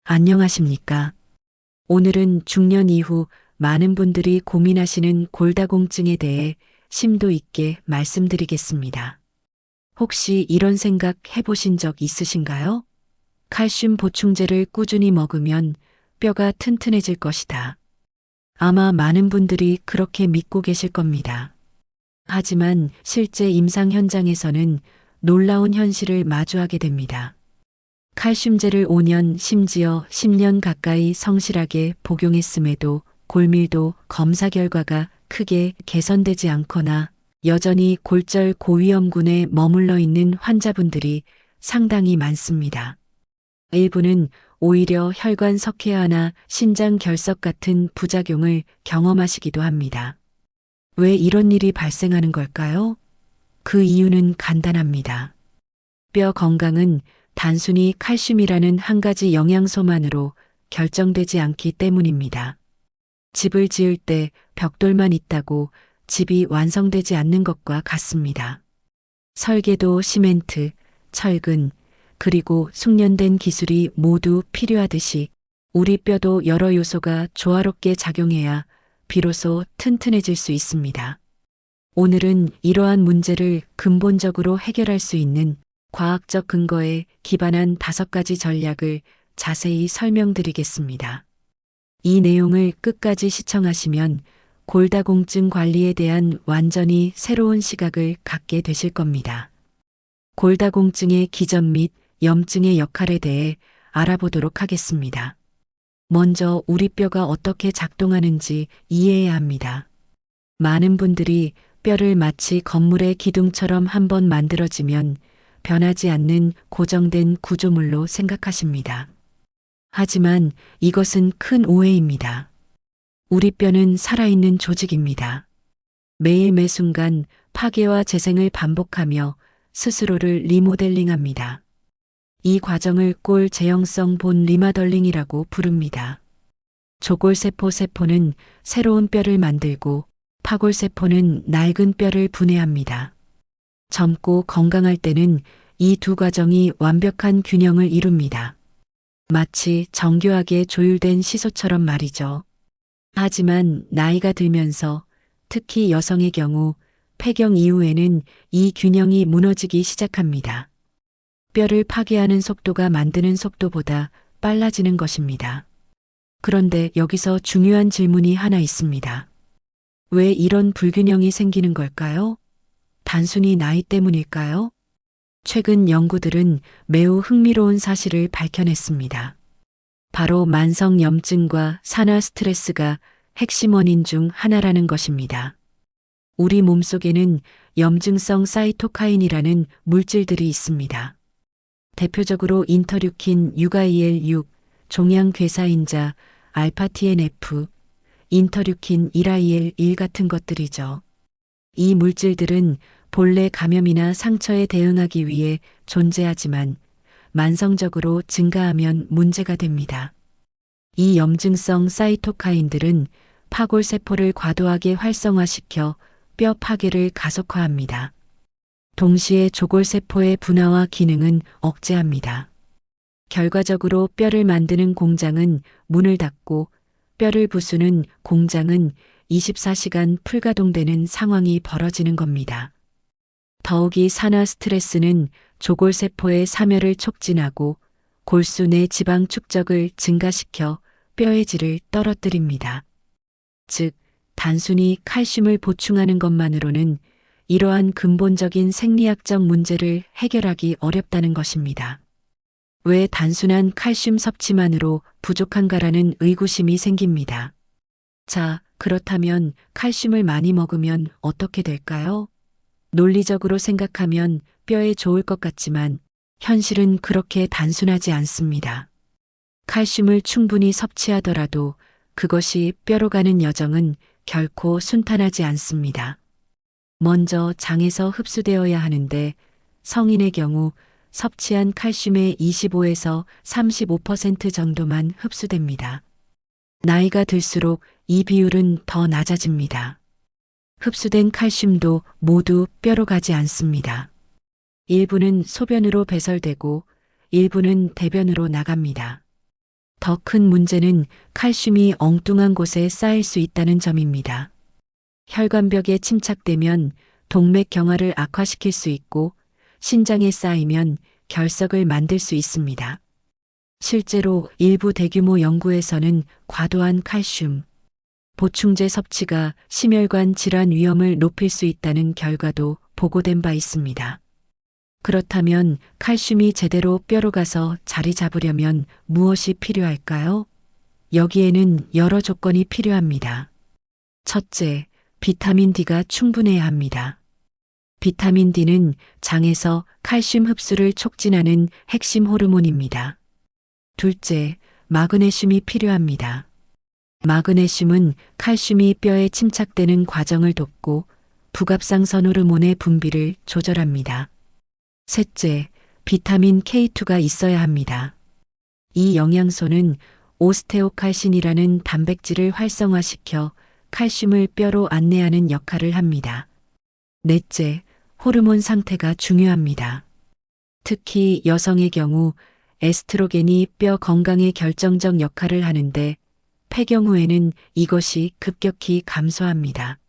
안녕하십니까? 오늘은 중년 이후 많은 분들이 고민하시는 골다공증에 대해 심도 있게 말씀드리겠습니다. 혹시 이런 생각 해보신 적 있으신가요? 칼슘 보충제를 꾸준히 먹으면 뼈가 튼튼해질 것이다. 아마 많은 분들이 그렇게 믿고 계실 겁니다. 하지만 실제 임상 현장에서는 놀라운 현실을 마주하게 됩니다. 칼슘제를 5년 심지어 10년 가까이 성실하게 복용했음에도 골밀도 검사 결과가 크게 개선되지 않거나 여전히 골절 고위험군에 머물러 있는 환자분들이 상당히 많습니다. 일부는 오히려 혈관 석회화나 신장 결석 같은 부작용을 경험하시기도 합니다. 왜 이런 일이 발생하는 걸까요? 그 이유는 간단합니다. 뼈 건강은 단순히 칼슘이라는 한 가지 영양소만으로 결정되지 않기 때문입니다. 집을 지을 때 벽돌만 있다고 집이 완성되지 않는 것과 같습니다. 설계도 시멘트, 철근, 그리고 숙련된 기술이 모두 필요하듯이 우리 뼈도 여러 요소가 조화롭게 작용해야 비로소 튼튼해질 수 있습니다. 오늘은 이러한 문제를 근본적으로 해결할 수 있는 과학적 근거에 기반한 5가지 전략을 자세히 설명드리겠습니다. 이 내용을 끝까지 시청하시면 골다공증 관리에 대한 완전히 새로운 시각을 갖게 되실 겁니다. 골다공증의 기전 및 염증의 역할에 대해 알아보도록 하겠습니다. 먼저 우리 뼈가 어떻게 작동하는지 이해해야 합니다. 많은 분들이 뼈를 마치 건물의 기둥처럼 한번 만들어지면 변하지 않는 고정된 구조물로 생각하십니다. 하지만 이것은 큰 오해입니다. 우리 뼈는 살아있는 조직입니다. 매일 매 순간 파괴와 재생을 반복하며 스스로를 리모델링합니다. 이 과정을 골 제형성 본 리마덜링이라고 부릅니다. 조골세포 세포는 새로운 뼈를 만들고 파골세포는 낡은 뼈를 분해합니다. 젊고 건강할 때는 이 두 과정이 완벽한 균형을 이룹니다. 마치 정교하게 조율된 시소처럼 말이죠. 하지만 나이가 들면서 특히 여성의 경우 폐경 이후에는 이 균형이 무너지기 시작합니다. 뼈를 파괴하는 속도가 만드는 속도보다 빨라지는 것입니다. 그런데 여기서 중요한 질문이 하나 있습니다. 왜 이런 불균형이 생기는 걸까요? 단순히 나이 때문일까요? 최근 연구들은 매우 흥미로운 사실을 밝혀냈습니다. 바로 만성 염증과 산화 스트레스가 핵심 원인 중 하나라는 것입니다. 우리 몸속에는 염증성 사이토카인이라는 물질들이 있습니다. 대표적으로 인터류킨 6IL6, 종양괴사인자, 알파-TNF, 인터류킨 1IL1 같은 것들이죠. 이 물질들은 본래 감염이나 상처에 대응하기 위해 존재하지만 만성적으로 증가하면 문제가 됩니다. 이 염증성 사이토카인들은 파골세포를 과도하게 활성화시켜 뼈 파괴를 가속화합니다. 동시에 조골세포의 분화와 기능은 억제합니다. 결과적으로 뼈를 만드는 공장은 문을 닫고 뼈를 부수는 공장은 24시간 풀가동되는 상황이 벌어지는 겁니다. 더욱이 산화 스트레스는 조골세포의 사멸을 촉진하고 골수 내 지방 축적을 증가시켜 뼈의 질을 떨어뜨립니다. 즉, 단순히 칼슘을 보충하는 것만으로는 이러한 근본적인 생리학적 문제를 해결하기 어렵다는 것입니다. 왜 단순한 칼슘 섭취만으로 부족한가라는 의구심이 생깁니다. 자, 그렇다면 칼슘을 많이 먹으면 어떻게 될까요? 논리적으로 생각하면 뼈에 좋을 것 같지만 현실은 그렇게 단순하지 않습니다. 칼슘을 충분히 섭취하더라도 그것이 뼈로 가는 여정은 결코 순탄하지 않습니다. 먼저 장에서 흡수되어야 하는데 성인의 경우 섭취한 칼슘의 25에서 35% 정도만 흡수됩니다. 나이가 들수록 이 비율은 더 낮아집니다. 흡수된 칼슘도 모두 뼈로 가지 않습니다. 일부는 소변으로 배설되고 일부는 대변으로 나갑니다. 더 큰 문제는 칼슘이 엉뚱한 곳에 쌓일 수 있다는 점입니다. 혈관벽에 침착되면 동맥 경화를 악화시킬 수 있고 신장에 쌓이면 결석을 만들 수 있습니다. 실제로 일부 대규모 연구에서는 과도한 칼슘 보충제 섭취가 심혈관 질환 위험을 높일 수 있다는 결과도 보고된 바 있습니다. 그렇다면 칼슘이 제대로 뼈로 가서 자리 잡으려면 무엇이 필요할까요? 여기에는 여러 조건이 필요합니다. 첫째, 비타민 D가 충분해야 합니다. 비타민 D는 장에서 칼슘 흡수를 촉진하는 핵심 호르몬입니다. 둘째, 마그네슘이 필요합니다. 마그네슘은 칼슘이 뼈에 침착되는 과정을 돕고 부갑상선 호르몬의 분비를 조절합니다. 셋째, 비타민 K2가 있어야 합니다. 이 영양소는 오스테오칼신이라는 단백질을 활성화시켜 칼슘을 뼈로 안내하는 역할을 합니다. 넷째, 호르몬 상태가 중요합니다. 특히 여성의 경우 에스트로겐이 뼈 건강에 결정적 역할을 하는데 폐경 후에는 이것이 급격히 감소합니다.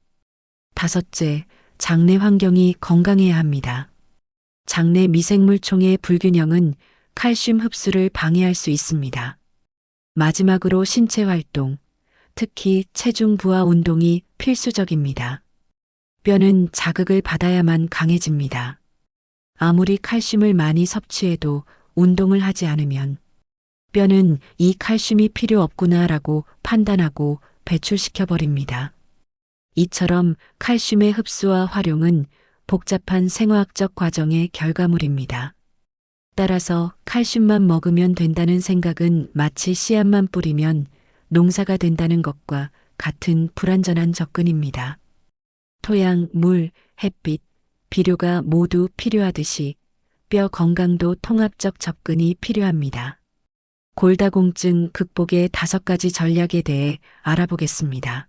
다섯째, 장내 환경이 건강해야 합니다. 장내 미생물총의 불균형은 칼슘 흡수를 방해할 수 있습니다. 마지막으로 신체 활동, 특히 체중 부하 운동이 필수적입니다. 뼈는 자극을 받아야만 강해집니다. 아무리 칼슘을 많이 섭취해도 운동을 하지 않으면 뼈는 이 칼슘이 필요 없구나라고 판단하고 배출시켜버립니다. 이처럼 칼슘의 흡수와 활용은 복잡한 생화학적 과정의 결과물입니다. 따라서 칼슘만 먹으면 된다는 생각은 마치 씨앗만 뿌리면 농사가 된다는 것과 같은 불완전한 접근입니다. 토양, 물, 햇빛, 비료가 모두 필요하듯이 뼈 건강도 통합적 접근이 필요합니다. 골다공증 극복의 5가지 전략에 대해 알아보겠습니다.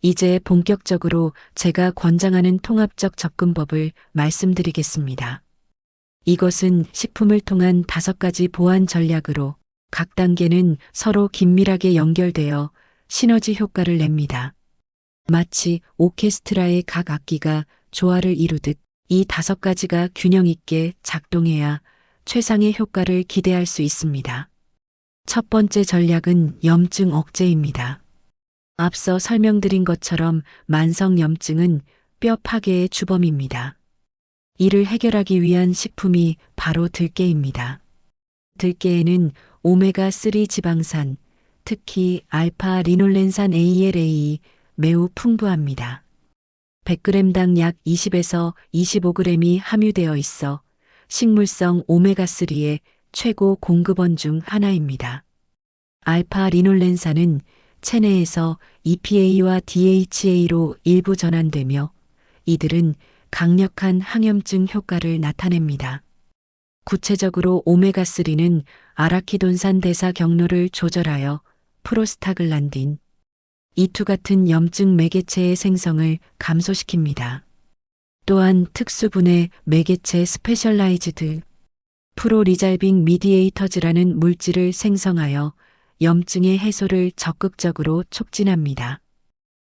이제 본격적으로 제가 권장하는 통합적 접근법을 말씀드리겠습니다. 이것은 식품을 통한 5가지 보완 전략으로 각 단계는 서로 긴밀하게 연결되어 시너지 효과를 냅니다. 마치 오케스트라의 각 악기가 조화를 이루듯 이 5가지가 균형 있게 작동해야 최상의 효과를 기대할 수 있습니다. 첫 번째 전략은 염증 억제입니다. 앞서 설명드린 것처럼 만성염증은 뼈 파괴의 주범입니다. 이를 해결하기 위한 식품이 바로 들깨입니다. 들깨에는 오메가3 지방산, 특히 알파 리놀렌산 ALA 매우 풍부합니다. 100g당 약 20에서 25g이 함유되어 있어 식물성 오메가3의 최고 공급원 중 하나입니다. 알파 리놀렌산은 체내에서 EPA와 DHA로 일부 전환되며 이들은 강력한 항염증 효과를 나타냅니다. 구체적으로 오메가3는 아라키돈산 대사 경로를 조절하여 프로스타글란딘, E2 같은 염증 매개체의 생성을 감소시킵니다. 또한 특수분해 매개체 스페셜라이즈드 프로리잘빙 미디에이터즈라는 물질을 생성하여 염증의 해소를 적극적으로 촉진합니다.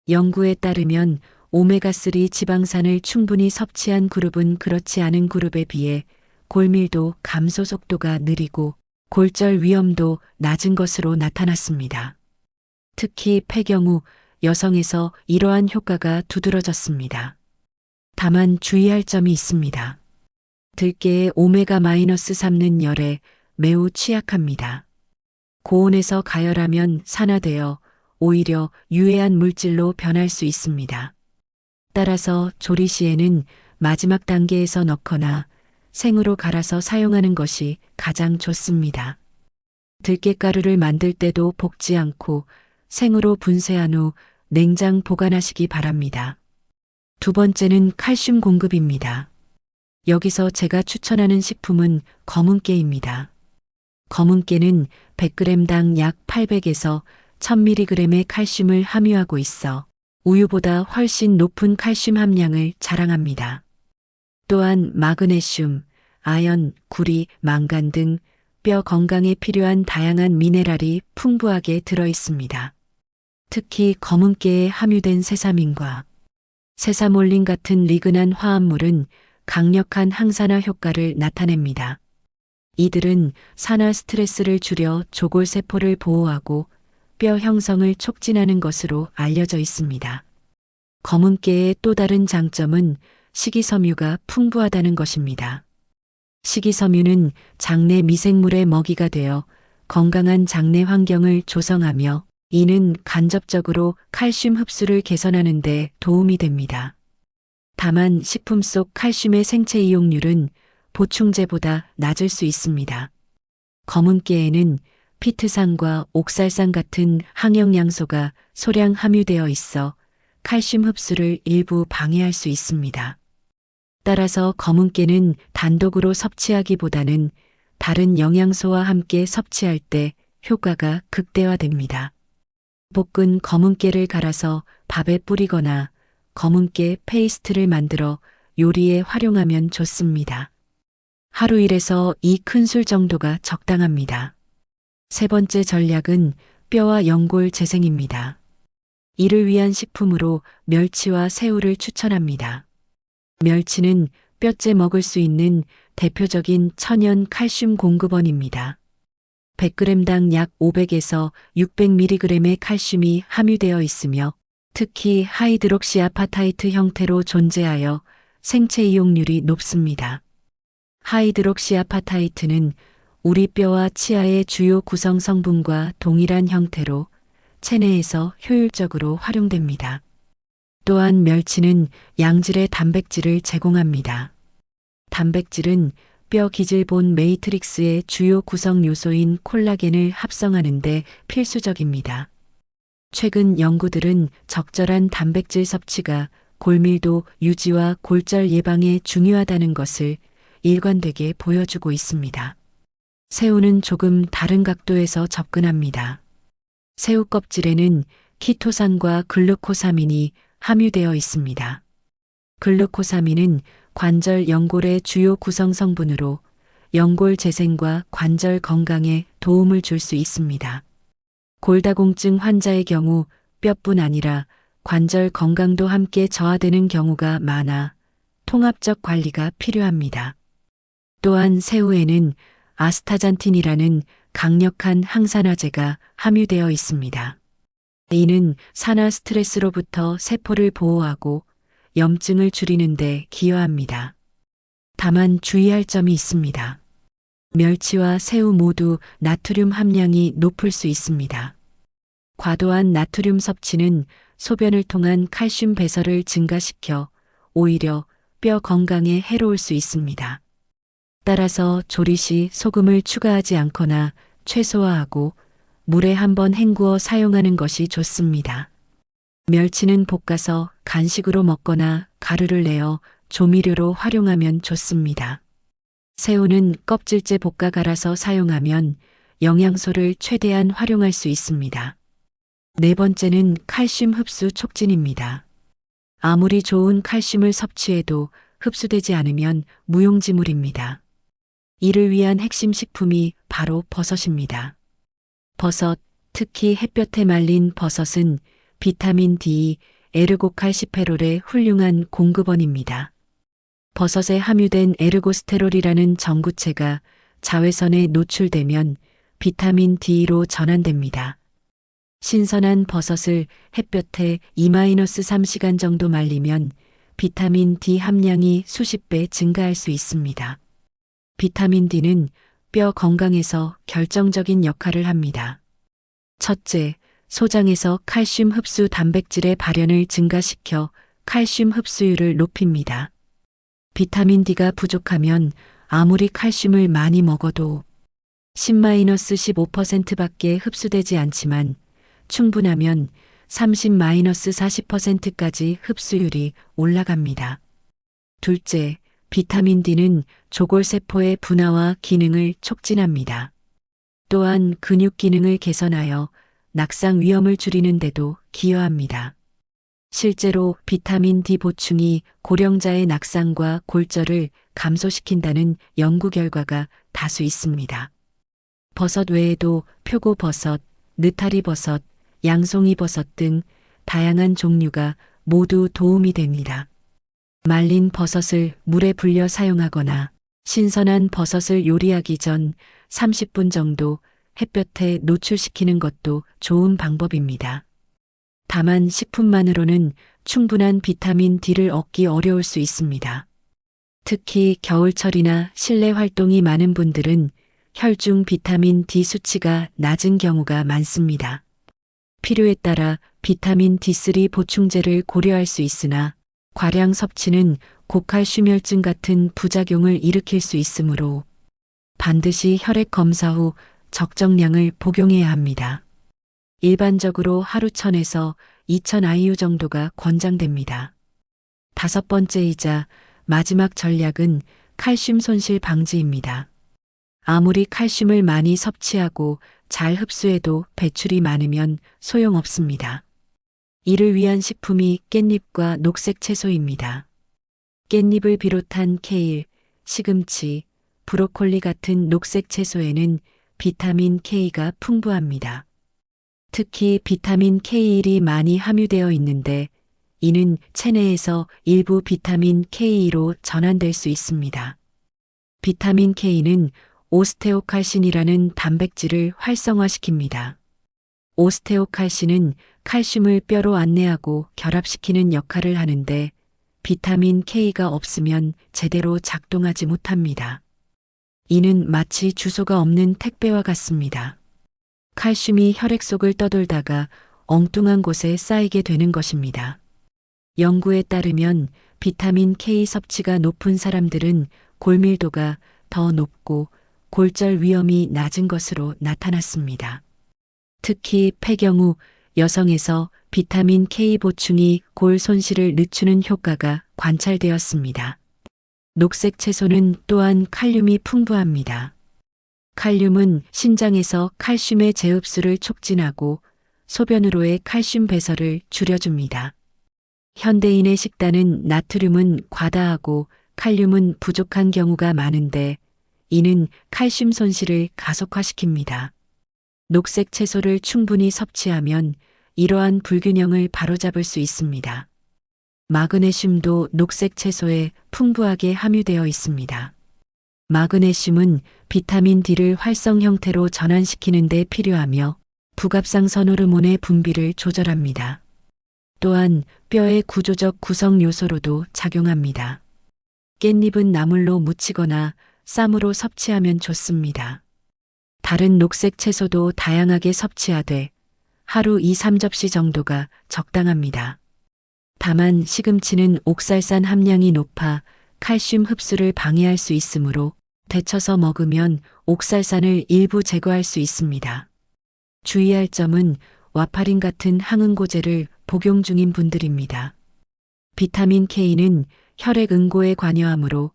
연구에 따르면 오메가3 지방산을 충분히 섭취한 그룹은 그렇지 않은 그룹에 비해 골밀도 감소 속도가 느리고 골절 위험도 낮은 것으로 나타났습니다. 특히 폐경 후 여성에서 이러한 효과가 두드러졌습니다. 다만 주의할 점이 있습니다. 들깨의 오메가-3는 열에 매우 취약합니다. 고온에서 가열하면 산화되어 오히려 유해한 물질로 변할 수 있습니다. 따라서 조리 시에는 마지막 단계에서 넣거나 생으로 갈아서 사용하는 것이 가장 좋습니다. 들깨가루를 만들 때도 볶지 않고 생으로 분쇄한 후 냉장 보관하시기 바랍니다. 두 번째는 칼슘 공급입니다. 여기서 제가 추천하는 식품은 검은깨입니다. 검은깨는 100g당 약 800에서 1000mg의 칼슘을 함유하고 있어 우유보다 훨씬 높은 칼슘 함량을 자랑합니다. 또한 마그네슘, 아연, 구리, 망간 등 뼈 건강에 필요한 다양한 미네랄이 풍부하게 들어 있습니다. 특히 검은깨에 함유된 세사민과 세사몰린 같은 리그난 화합물은 강력한 항산화 효과를 나타냅니다. 이들은 산화 스트레스를 줄여 조골세포를 보호하고 뼈 형성을 촉진하는 것으로 알려져 있습니다. 검은깨의 또 다른 장점은 식이섬유가 풍부하다는 것입니다. 식이섬유는 장내 미생물의 먹이가 되어 건강한 장내 환경을 조성하며 이는 간접적으로 칼슘 흡수를 개선하는 데 도움이 됩니다. 다만 식품 속 칼슘의 생체 이용률은 보충제보다 낮을 수 있습니다. 검은깨에는 피트산과 옥살산 같은 항영양소가 소량 함유되어 있어 칼슘 흡수를 일부 방해할 수 있습니다. 따라서 검은깨는 단독으로 섭취하기보다는 다른 영양소와 함께 섭취할 때 효과가 극대화됩니다. 볶은 검은깨를 갈아서 밥에 뿌리거나 검은깨 페이스트를 만들어 요리에 활용하면 좋습니다. 하루 1에서 2큰술 정도가 적당합니다. 세 번째 전략은 뼈와 연골 재생입니다. 이를 위한 식품으로 멸치와 새우를 추천합니다. 멸치는 뼈째 먹을 수 있는 대표적인 천연 칼슘 공급원입니다. 100g당 약 500에서 600mg의 칼슘이 함유되어 있으며 특히 하이드록시아파타이트 형태로 존재하여 생체 이용률이 높습니다. 하이드록시아파타이트는 우리 뼈와 치아의 주요 구성 성분과 동일한 형태로 체내에서 효율적으로 활용됩니다. 또한 멸치는 양질의 단백질을 제공합니다. 단백질은 뼈 기질본 매트릭스의 주요 구성 요소인 콜라겐을 합성하는 데 필수적입니다. 최근 연구들은 적절한 단백질 섭취가 골밀도 유지와 골절 예방에 중요하다는 것을 일관되게 보여주고 있습니다. 새우는 조금 다른 각도에서 접근합니다. 새우 껍질에는 키토산과 글루코사민이 함유되어 있습니다. 글루코사민은 관절 연골의 주요 구성 성분으로 연골 재생과 관절 건강에 도움을 줄 수 있습니다. 골다공증 환자의 경우 뼈뿐 아니라 관절 건강도 함께 저하되는 경우가 많아 통합적 관리가 필요합니다. 또한 새우에는 아스타잔틴이라는 강력한 항산화제가 함유되어 있습니다. 이는 산화 스트레스로부터 세포를 보호하고 염증을 줄이는 데 기여합니다. 다만 주의할 점이 있습니다. 멸치와 새우 모두 나트륨 함량이 높을 수 있습니다. 과도한 나트륨 섭취는 소변을 통한 칼슘 배설을 증가시켜 오히려 뼈 건강에 해로울 수 있습니다. 따라서 조리 시 소금을 추가하지 않거나 최소화하고 물에 한번 헹구어 사용하는 것이 좋습니다. 멸치는 볶아서 간식으로 먹거나 가루를 내어 조미료로 활용하면 좋습니다. 새우는 껍질째 볶아 갈아서 사용하면 영양소를 최대한 활용할 수 있습니다. 네 번째는 칼슘 흡수 촉진입니다. 아무리 좋은 칼슘을 섭취해도 흡수되지 않으면 무용지물입니다. 이를 위한 핵심 식품이 바로 버섯입니다. 버섯, 특히 햇볕에 말린 버섯은 비타민 D, 에르고칼시페롤의 훌륭한 공급원입니다. 버섯에 함유된 에르고스테롤이라는 전구체가 자외선에 노출되면 비타민 D로 전환됩니다. 신선한 버섯을 햇볕에 2-3시간 정도 말리면 비타민 D 함량이 수십 배 증가할 수 있습니다. 비타민 D는 뼈 건강에서 결정적인 역할을 합니다. 첫째, 소장에서 칼슘 흡수 단백질의 발현을 증가시켜 칼슘 흡수율을 높입니다. 비타민 D가 부족하면 아무리 칼슘을 많이 먹어도 10-15%밖에 흡수되지 않지만 충분하면 30-40%까지 흡수율이 올라갑니다. 둘째, 비타민 D는 조골세포의 분화와 기능을 촉진합니다. 또한 근육 기능을 개선하여 낙상 위험을 줄이는 데도 기여합니다. 실제로 비타민 D 보충이 고령자의 낙상과 골절을 감소시킨다는 연구 결과가 다수 있습니다. 버섯 외에도 표고버섯, 느타리버섯, 양송이버섯 등 다양한 종류가 모두 도움이 됩니다. 말린 버섯을 물에 불려 사용하거나 신선한 버섯을 요리하기 전 30분 정도 햇볕에 노출시키는 것도 좋은 방법입니다. 다만 식품만으로는 충분한 비타민 D를 얻기 어려울 수 있습니다. 특히 겨울철이나 실내 활동이 많은 분들은 혈중 비타민 D 수치가 낮은 경우가 많습니다. 필요에 따라 비타민 D3 보충제를 고려할 수 있으나 과량 섭취는 고칼슘혈증 같은 부작용을 일으킬 수 있으므로 반드시 혈액 검사 후 적정량을 복용해야 합니다. 일반적으로 하루 1000에서 2000 IU 정도가 권장됩니다. 다섯 번째이자 마지막 전략은 칼슘 손실 방지입니다. 아무리 칼슘을 많이 섭취하고 잘 흡수해도 배출이 많으면 소용없습니다. 이를 위한 식품이 깻잎과 녹색 채소입니다. 깻잎을 비롯한 케일, 시금치, 브로콜리 같은 녹색 채소에는 비타민 K가 풍부합니다. 특히 비타민 K1이 많이 함유되어 있는데 이는 체내에서 일부 비타민 K로 전환될 수 있습니다. 비타민 K는 오스테오칼신이라는 단백질을 활성화시킵니다. 오스테오칼신은 칼슘을 뼈로 안내하고 결합시키는 역할을 하는데 비타민 K가 없으면 제대로 작동하지 못합니다. 이는 마치 주소가 없는 택배와 같습니다. 칼슘이 혈액 속을 떠돌다가 엉뚱한 곳에 쌓이게 되는 것입니다. 연구에 따르면 비타민 K 섭취가 높은 사람들은 골밀도가 더 높고 골절 위험이 낮은 것으로 나타났습니다. 특히 폐경 후 여성에서 비타민 K 보충이 골 손실을 늦추는 효과가 관찰되었습니다. 녹색 채소는 또한 칼륨이 풍부합니다. 칼륨은 신장에서 칼슘의 재흡수를 촉진하고 소변으로의 칼슘 배설을 줄여줍니다. 현대인의 식단은 나트륨은 과다하고 칼륨은 부족한 경우가 많은데 이는 칼슘 손실을 가속화시킵니다. 녹색 채소를 충분히 섭취하면 이러한 불균형을 바로잡을 수 있습니다. 마그네슘도 녹색 채소에 풍부하게 함유되어 있습니다. 마그네슘은 비타민 D를 활성 형태로 전환시키는 데 필요하며 부갑상선 호르몬의 분비를 조절합니다. 또한 뼈의 구조적 구성 요소로도 작용합니다. 깻잎은 나물로 무치거나 쌈으로 섭취하면 좋습니다. 다른 녹색 채소도 다양하게 섭취하되 하루 2~3접시 정도가 적당합니다. 다만 시금치는 옥살산 함량이 높아 칼슘 흡수를 방해할 수 있으므로 데쳐서 먹으면 옥살산을 일부 제거할 수 있습니다. 주의할 점은 와파린 같은 항응고제를 복용 중인 분들입니다. 비타민 K는 혈액 응고에 관여하므로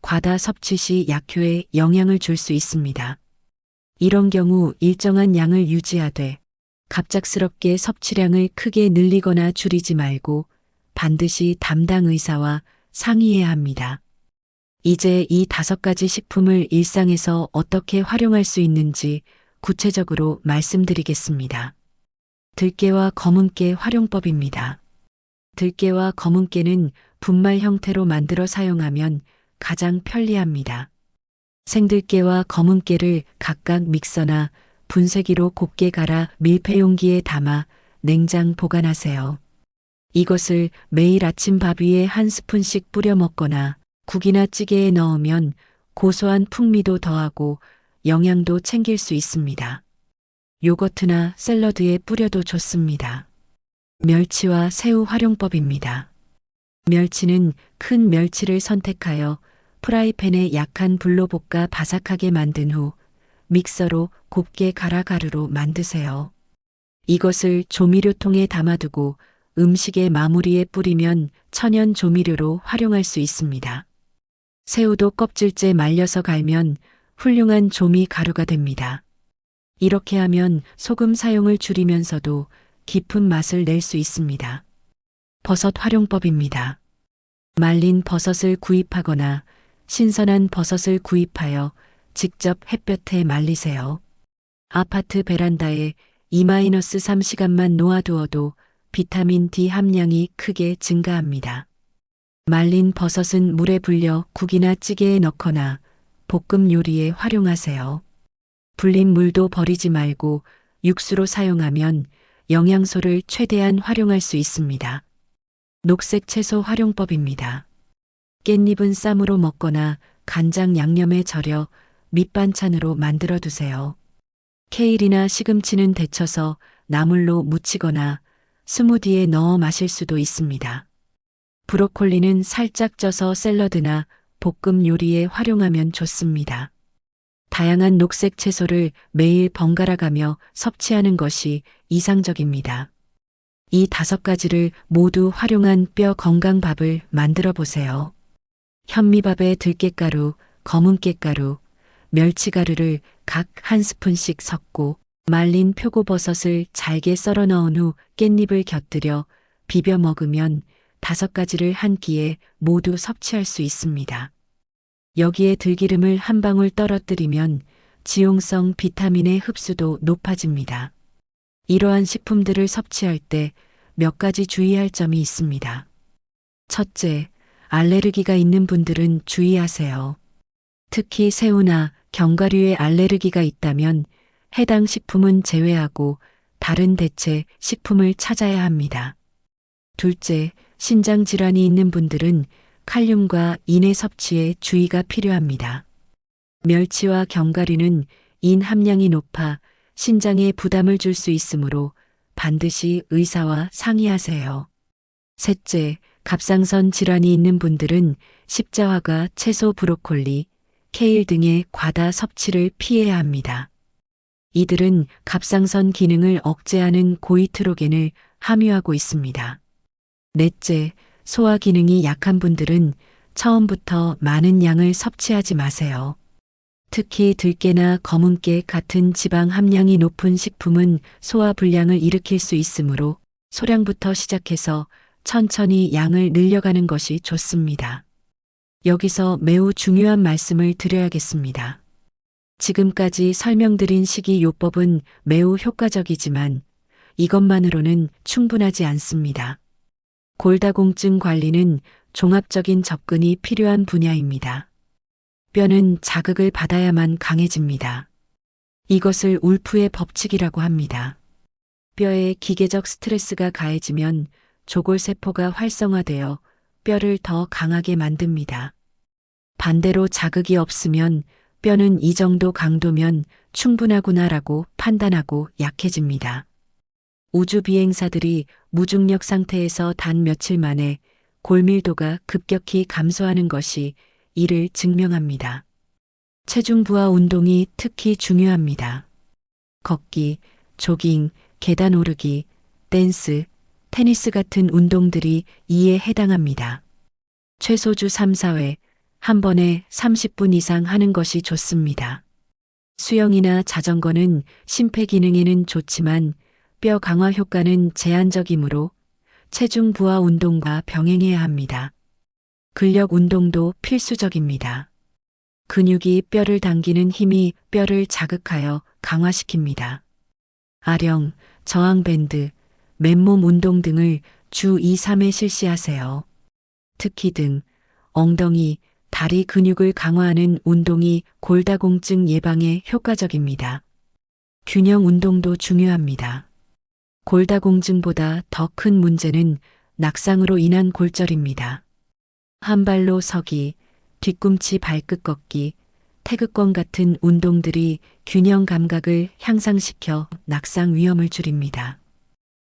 과다 섭취 시 약효에 영향을 줄 수 있습니다. 이런 경우 일정한 양을 유지하되 갑작스럽게 섭취량을 크게 늘리거나 줄이지 말고 반드시 담당 의사와 상의해야 합니다. 이제 이 5가지 식품을 일상에서 어떻게 활용할 수 있는지 구체적으로 말씀드리겠습니다. 들깨와 검은깨 활용법입니다. 들깨와 검은깨는 분말 형태로 만들어 사용하면 가장 편리합니다. 생들깨와 검은깨를 각각 믹서나 분쇄기로 곱게 갈아 밀폐용기에 담아 냉장 보관하세요. 이것을 매일 아침 밥 위에 한 스푼씩 뿌려 먹거나 국이나 찌개에 넣으면 고소한 풍미도 더하고 영양도 챙길 수 있습니다. 요거트나 샐러드에 뿌려도 좋습니다. 멸치와 새우 활용법입니다. 멸치는 큰 멸치를 선택하여 프라이팬에 약한 불로 볶아 바삭하게 만든 후 믹서로 곱게 갈아 가루로 만드세요. 이것을 조미료통에 담아두고 음식의 마무리에 뿌리면 천연 조미료로 활용할 수 있습니다. 새우도 껍질째 말려서 갈면 훌륭한 조미 가루가 됩니다. 이렇게 하면 소금 사용을 줄이면서도 깊은 맛을 낼 수 있습니다. 버섯 활용법입니다. 말린 버섯을 구입하거나 신선한 버섯을 구입하여 직접 햇볕에 말리세요. 아파트 베란다에 2-3시간만 놓아두어도 비타민 D 함량이 크게 증가합니다. 말린 버섯은 물에 불려 국이나 찌개에 넣거나 볶음 요리에 활용하세요. 불린 물도 버리지 말고 육수로 사용하면 영양소를 최대한 활용할 수 있습니다. 녹색 채소 활용법입니다. 깻잎은 쌈으로 먹거나 간장 양념에 절여 밑반찬으로 만들어 두세요. 케일이나 시금치는 데쳐서 나물로 무치거나 스무디에 넣어 마실 수도 있습니다. 브로콜리는 살짝 쪄서 샐러드나 볶음 요리에 활용하면 좋습니다. 다양한 녹색 채소를 매일 번갈아 가며 섭취하는 것이 이상적입니다. 이 5가지를 모두 활용한 뼈 건강밥을 만들어 보세요. 현미밥에 들깨가루, 검은깨가루, 멸치가루를 각 1스푼씩 섞고 말린 표고버섯을 잘게 썰어 넣은 후 깻잎을 곁들여 비벼 먹으면 5가지를 한 끼에 모두 섭취할 수 있습니다. 여기에 들기름을 한 방울 떨어뜨리면 지용성 비타민의 흡수도 높아집니다. 이러한 식품들을 섭취할 때 몇 가지 주의할 점이 있습니다. 첫째, 알레르기가 있는 분들은 주의하세요. 특히 새우나 견과류에 알레르기가 있다면 해당 식품은 제외하고 다른 대체 식품을 찾아야 합니다. 둘째, 신장 질환이 있는 분들은 칼륨과 인의 섭취에 주의가 필요합니다. 멸치와 견과류는 인 함량이 높아 신장에 부담을 줄 수 있으므로 반드시 의사와 상의하세요. 셋째, 갑상선 질환이 있는 분들은 십자화과 채소 브로콜리, 케일 등의 과다 섭취를 피해야 합니다. 이들은 갑상선 기능을 억제하는 고이트로겐을 함유하고 있습니다. 넷째, 소화 기능이 약한 분들은 처음부터 많은 양을 섭취하지 마세요. 특히 들깨나 검은깨 같은 지방 함량이 높은 식품은 소화 불량을 일으킬 수 있으므로 소량부터 시작해서 천천히 양을 늘려가는 것이 좋습니다. 여기서 매우 중요한 말씀을 드려야겠습니다. 지금까지 설명드린 식이요법은 매우 효과적이지만 이것만으로는 충분하지 않습니다. 골다공증 관리는 종합적인 접근이 필요한 분야입니다. 뼈는 자극을 받아야만 강해집니다. 이것을 울프의 법칙이라고 합니다. 뼈에 기계적 스트레스가 가해지면 조골세포가 활성화되어 뼈를 더 강하게 만듭니다. 반대로 자극이 없으면 뼈는 이 정도 강도면 충분하구나라고 판단하고 약해집니다. 우주 비행사들이 무중력 상태에서 단 며칠 만에 골밀도가 급격히 감소하는 것이 이를 증명합니다. 체중 부하 운동이 특히 중요합니다. 걷기, 조깅, 계단 오르기, 댄스, 테니스 같은 운동들이 이에 해당합니다. 최소 주 3-4회, 한 번에 30분 이상 하는 것이 좋습니다. 수영이나 자전거는 심폐기능에는 좋지만 뼈 강화 효과는 제한적이므로 체중 부하 운동과 병행해야 합니다. 근력 운동도 필수적입니다. 근육이 뼈를 당기는 힘이 뼈를 자극하여 강화시킵니다. 아령, 저항밴드, 맨몸 운동 등을 주 2-3회 실시하세요. 특히 등, 엉덩이, 다리 근육을 강화하는 운동이 골다공증 예방에 효과적입니다. 균형 운동도 중요합니다. 골다공증보다 더 큰 문제는 낙상으로 인한 골절입니다. 한 발로 서기, 뒤꿈치 발끝 걷기, 태극권 같은 운동들이 균형 감각을 향상시켜 낙상 위험을 줄입니다.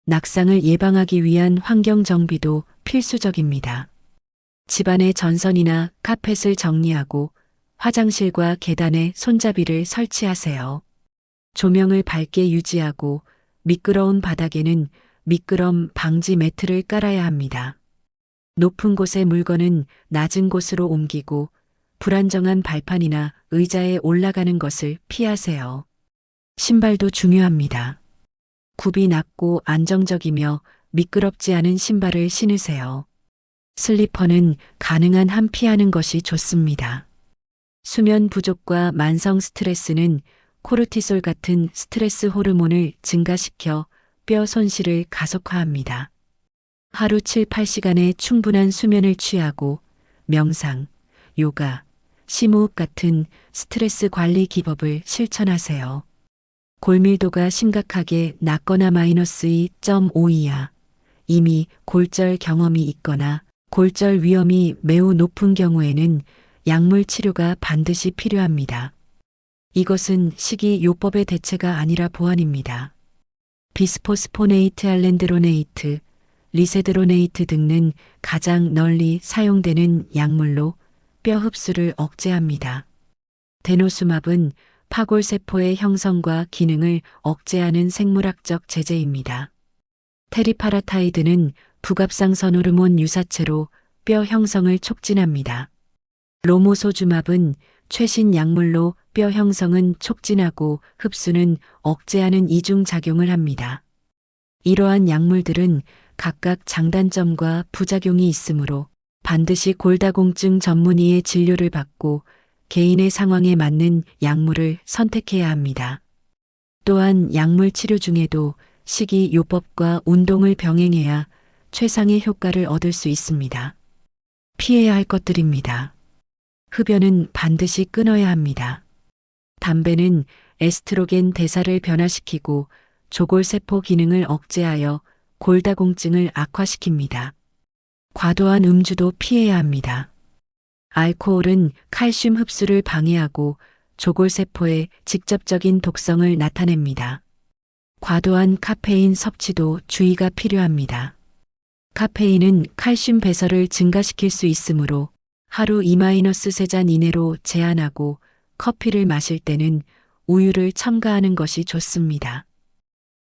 낙상을 예방하기 위한 환경 정비도 필수적입니다. 집안의 전선이나 카펫을 정리하고 화장실과 계단에 손잡이를 설치하세요. 조명을 밝게 유지하고 미끄러운 바닥에는 미끄럼 방지 매트를 깔아야 합니다. 높은 곳의 물건은 낮은 곳으로 옮기고 불안정한 발판이나 의자에 올라가는 것을 피하세요. 신발도 중요합니다. 굽이 낮고 안정적이며 미끄럽지 않은 신발을 신으세요. 슬리퍼는 가능한 한 피하는 것이 좋습니다. 수면 부족과 만성 스트레스는 코르티솔 같은 스트레스 호르몬을 증가시켜 뼈 손실을 가속화합니다. 하루 7, 8시간의 충분한 수면을 취하고 명상, 요가, 심호흡 같은 스트레스 관리 기법을 실천하세요. 골밀도가 심각하게 낮거나 마이너스 2.5 이하, 이미 골절 경험이 있거나 골절 위험이 매우 높은 경우에는 약물 치료가 반드시 필요합니다. 이것은 식이요법의 대체가 아니라 보완입니다. 비스포스포네이트 알렌드로네이트, 리세드로네이트 등은 가장 널리 사용되는 약물로 뼈 흡수를 억제합니다. 데노수맙은 파골세포의 형성과 기능을 억제하는 생물학적 제제입니다. 테리파라타이드는 부갑상선 호르몬 유사체로 뼈 형성을 촉진합니다. 로모소주맙은 최신 약물로 뼈 형성은 촉진하고 흡수는 억제하는 이중작용을 합니다. 이러한 약물들은 각각 장단점과 부작용이 있으므로 반드시 골다공증 전문의의 진료를 받고 개인의 상황에 맞는 약물을 선택해야 합니다. 또한 약물 치료 중에도 식이요법과 운동을 병행해야 최상의 효과를 얻을 수 있습니다. 피해야 할 것들입니다. 흡연은 반드시 끊어야 합니다. 담배는 에스트로겐 대사를 변화시키고 조골세포 기능을 억제하여 골다공증을 악화시킵니다. 과도한 음주도 피해야 합니다. 알코올은 칼슘 흡수를 방해하고 조골세포에 직접적인 독성을 나타냅니다. 과도한 카페인 섭취도 주의가 필요합니다. 카페인은 칼슘 배설을 증가시킬 수 있으므로 하루 2-3잔 이내로 제한하고 커피를 마실 때는 우유를 첨가하는 것이 좋습니다.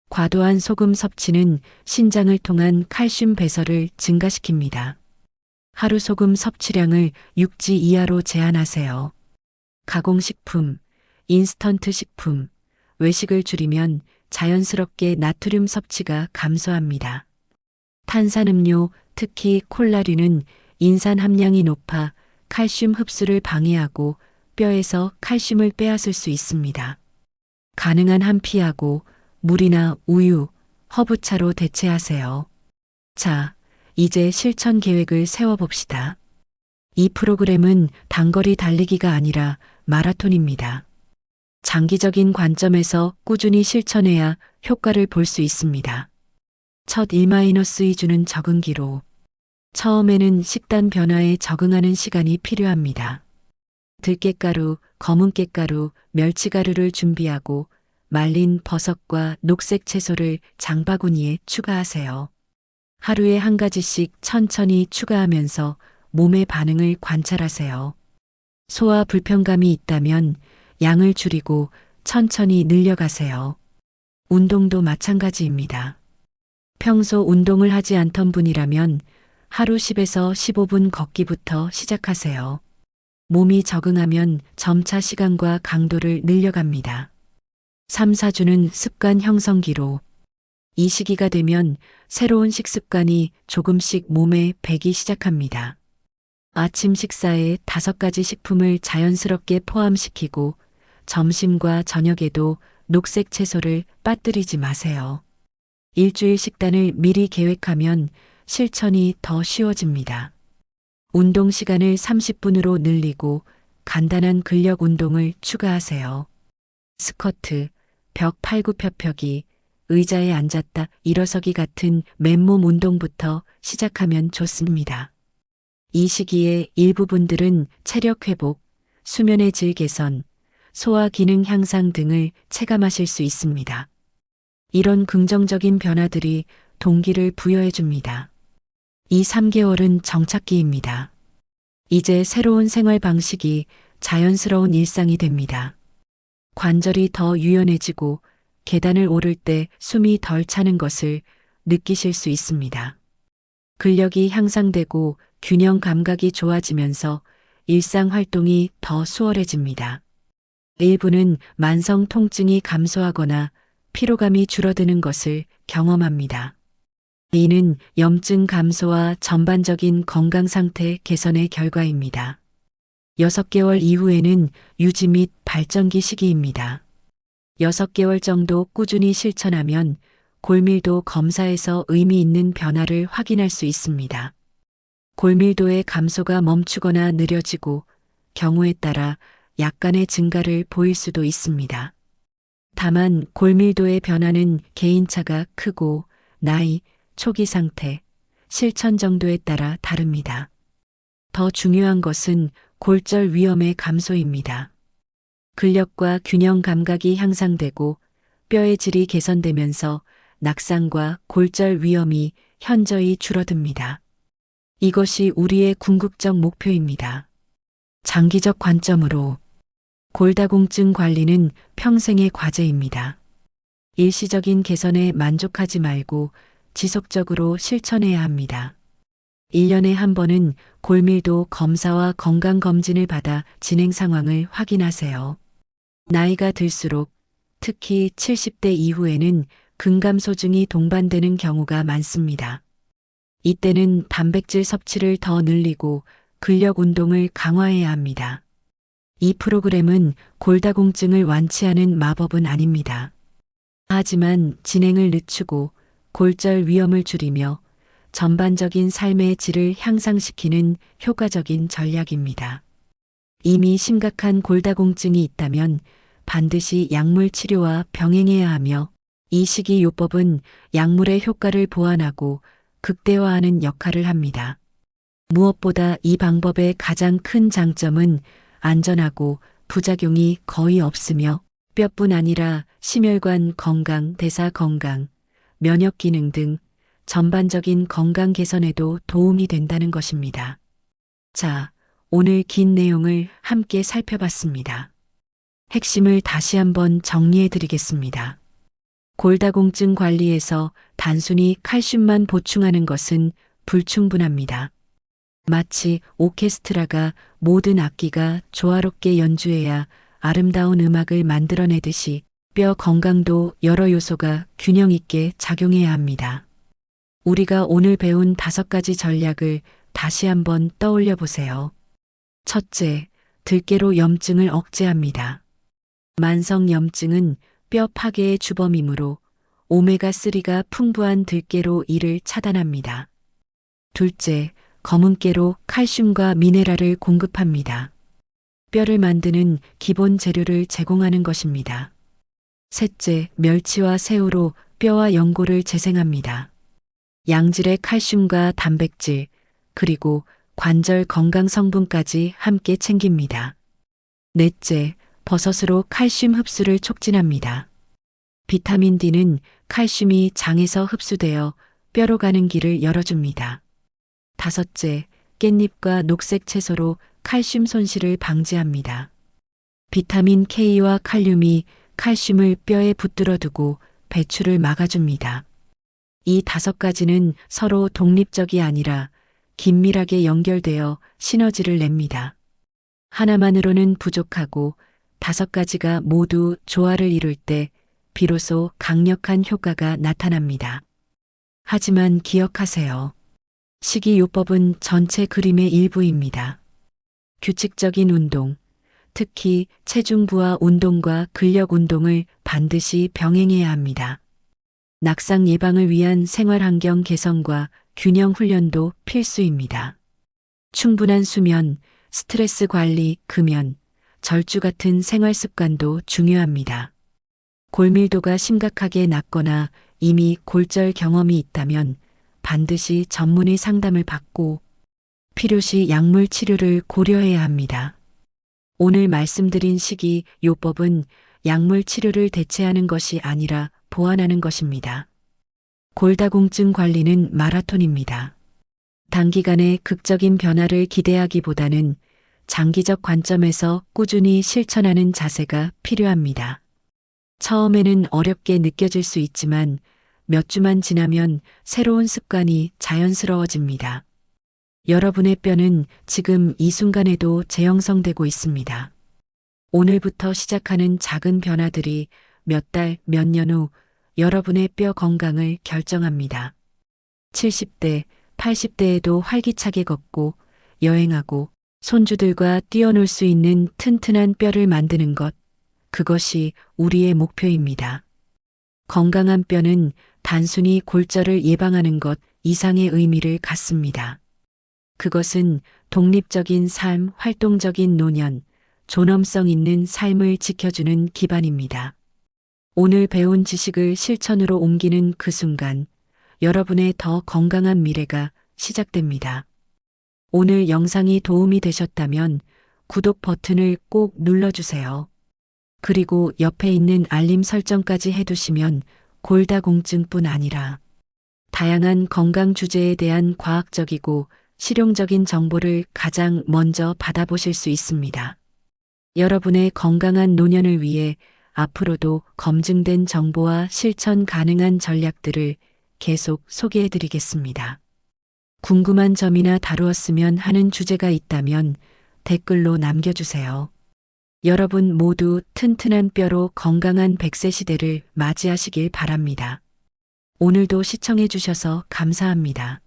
과도한 소금 섭취는 신장을 통한 칼슘 배설을 증가시킵니다. 하루 소금 섭취량을 6지 이하로 제한하세요. 가공식품, 인스턴트 식품, 외식을 줄이면 자연스럽게 나트륨 섭취가 감소합니다. 탄산음료, 특히 콜라류는 인산 함량이 높아 칼슘 흡수를 방해하고 뼈에서 칼슘을 빼앗을 수 있습니다. 가능한 한 피하고 물이나 우유, 허브차로 대체하세요. 자, 이제 실천 계획을 세워봅시다. 이 프로그램은 단거리 달리기가 아니라 마라톤입니다. 장기적인 관점에서 꾸준히 실천해야 효과를 볼 수 있습니다. 첫 1-2주는 적응기로. 처음에는 식단 변화에 적응하는 시간이 필요합니다. 들깨가루, 검은깨가루, 멸치가루를 준비하고 말린 버섯과 녹색 채소를 장바구니에 추가하세요. 하루에 한 가지씩 천천히 추가하면서 몸의 반응을 관찰하세요. 소화 불편감이 있다면 양을 줄이고 천천히 늘려가세요. 운동도 마찬가지입니다. 평소 운동을 하지 않던 분이라면 하루 10에서 15분 걷기부터 시작하세요. 몸이 적응하면 점차 시간과 강도를 늘려갑니다. 3-4주는 습관 형성기로. 이 시기가 되면 새로운 식습관이 조금씩 몸에 배기 시작합니다. 아침 식사에 5가지 식품을 자연스럽게 포함시키고 점심과 저녁에도 녹색 채소를 빠뜨리지 마세요. 일주일 식단을 미리 계획하면 실천이 더 쉬워집니다. 운동 시간을 30분으로 늘리고 간단한 근력 운동을 추가하세요. 스쿼트, 벽 팔굽혀펴기, 의자에 앉았다 일어서기 같은 맨몸 운동부터 시작하면 좋습니다. 이 시기에 일부 분들은 체력 회복, 수면의 질 개선, 소화 기능 향상 등을 체감하실 수 있습니다. 이런 긍정적인 변화들이 동기를 부여해 줍니다. 이 3개월은 정착기입니다. 이제 새로운 생활 방식이 자연스러운 일상이 됩니다. 관절이 더 유연해지고 계단을 오를 때 숨이 덜 차는 것을 느끼실 수 있습니다. 근력이 향상되고 균형 감각이 좋아지면서 일상 활동이 더 수월해집니다. 일부는 만성 통증이 감소하거나 피로감이 줄어드는 것을 경험합니다. 이는 염증 감소와 전반적인 건강 상태 개선의 결과입니다. 6개월 이후에는 유지 및 발전기 시기입니다. 6개월 정도 꾸준히 실천하면 골밀도 검사에서 의미 있는 변화를 확인할 수 있습니다. 골밀도의 감소가 멈추거나 느려지고 경우에 따라 약간의 증가를 보일 수도 있습니다. 다만 골밀도의 변화는 개인차가 크고 나이, 초기 상태, 실천 정도에 따라 다릅니다. 더 중요한 것은 골절 위험의 감소입니다. 근력과 균형 감각이 향상되고 뼈의 질이 개선되면서 낙상과 골절 위험이 현저히 줄어듭니다. 이것이 우리의 궁극적 목표입니다. 장기적 관점으로 골다공증 관리는 평생의 과제입니다. 일시적인 개선에 만족하지 말고 지속적으로 실천해야 합니다. 1년에 한 번은 골밀도 검사와 건강검진을 받아 진행 상황을 확인하세요. 나이가 들수록 특히 70대 이후에는 근감소증이 동반되는 경우가 많습니다. 이때는 단백질 섭취를 더 늘리고 근력 운동을 강화해야 합니다. 이 프로그램은 골다공증을 완치하는 마법은 아닙니다. 하지만 진행을 늦추고 골절 위험을 줄이며 전반적인 삶의 질을 향상시키는 효과적인 전략입니다. 이미 심각한 골다공증이 있다면 반드시 약물 치료와 병행해야 하며 이 식이요법은 약물의 효과를 보완하고 극대화하는 역할을 합니다. 무엇보다 이 방법의 가장 큰 장점은 안전하고 부작용이 거의 없으며 뼈뿐 아니라 심혈관 건강, 대사 건강, 면역 기능 등 전반적인 건강 개선에도 도움이 된다는 것입니다. 자, 오늘 긴 내용을 함께 살펴봤습니다. 핵심을 다시 한번 정리해 드리겠습니다. 골다공증 관리에서 단순히 칼슘만 보충하는 것은 불충분합니다. 마치 오케스트라가 모든 악기가 조화롭게 연주해야 아름다운 음악을 만들어내듯이 뼈 건강도 여러 요소가 균형 있게 작용해야 합니다. 우리가 오늘 배운 5가지 전략을 다시 한번 떠올려 보세요. 첫째, 들깨로 염증을 억제합니다. 만성 염증은 뼈 파괴의 주범이므로 오메가3가 풍부한 들깨로 이를 차단합니다. 둘째, 검은깨로 칼슘과 미네랄을 공급합니다. 뼈를 만드는 기본 재료를 제공하는 것입니다. 셋째, 멸치와 새우로 뼈와 연골을 재생합니다. 양질의 칼슘과 단백질, 그리고 관절 건강 성분까지 함께 챙깁니다. 넷째, 버섯으로 칼슘 흡수를 촉진합니다. 비타민 D는 칼슘이 장에서 흡수되어 뼈로 가는 길을 열어줍니다. 다섯째, 깻잎과 녹색 채소로 칼슘 손실을 방지합니다. 비타민 K와 칼륨이 칼슘을 뼈에 붙들어 두고 배출을 막아줍니다. 이 5가지는 서로 독립적이 아니라 긴밀하게 연결되어 시너지를 냅니다. 하나만으로는 부족하고 5가지가 모두 조화를 이룰 때 비로소 강력한 효과가 나타납니다. 하지만 기억하세요. 식이요법은 전체 그림의 일부입니다. 규칙적인 운동, 특히 체중 부하 운동과 근력 운동을 반드시 병행해야 합니다. 낙상 예방을 위한 생활 환경 개선과 균형 훈련도 필수입니다. 충분한 수면, 스트레스 관리, 금연, 절주 같은 생활 습관도 중요합니다. 골밀도가 심각하게 낮거나 이미 골절 경험이 있다면 반드시 전문의 상담을 받고 필요시 약물 치료를 고려해야 합니다. 오늘 말씀드린 식이요법은 약물 치료를 대체하는 것이 아니라 보완하는 것입니다. 골다공증 관리는 마라톤입니다. 단기간에 극적인 변화를 기대하기보다는 장기적 관점에서 꾸준히 실천하는 자세가 필요합니다. 처음에는 어렵게 느껴질 수 있지만 몇 주만 지나면 새로운 습관이 자연스러워집니다. 여러분의 뼈는 지금 이 순간에도 재형성되고 있습니다. 오늘부터 시작하는 작은 변화들이 몇 달, 몇 년 후 여러분의 뼈 건강을 결정합니다. 70대, 80대에도 활기차게 걷고 여행하고 손주들과 뛰어놀 수 있는 튼튼한 뼈를 만드는 것, 그것이 우리의 목표입니다. 건강한 뼈는 단순히 골절을 예방하는 것 이상의 의미를 갖습니다. 그것은 독립적인 삶, 활동적인 노년, 존엄성 있는 삶을 지켜주는 기반입니다. 오늘 배운 지식을 실천으로 옮기는 그 순간 여러분의 더 건강한 미래가 시작됩니다. 오늘 영상이 도움이 되셨다면 구독 버튼을 꼭 눌러주세요. 그리고 옆에 있는 알림 설정까지 해두시면 골다공증뿐 아니라 다양한 건강 주제에 대한 과학적이고 실용적인 정보를 가장 먼저 받아보실 수 있습니다. 여러분의 건강한 노년을 위해 앞으로도 검증된 정보와 실천 가능한 전략들을 계속 소개해 드리겠습니다. 궁금한 점이나 다루었으면 하는 주제가 있다면 댓글로 남겨주세요. 여러분 모두 튼튼한 뼈로 건강한 100세 시대를 맞이하시길 바랍니다. 오늘도 시청해 주셔서 감사합니다.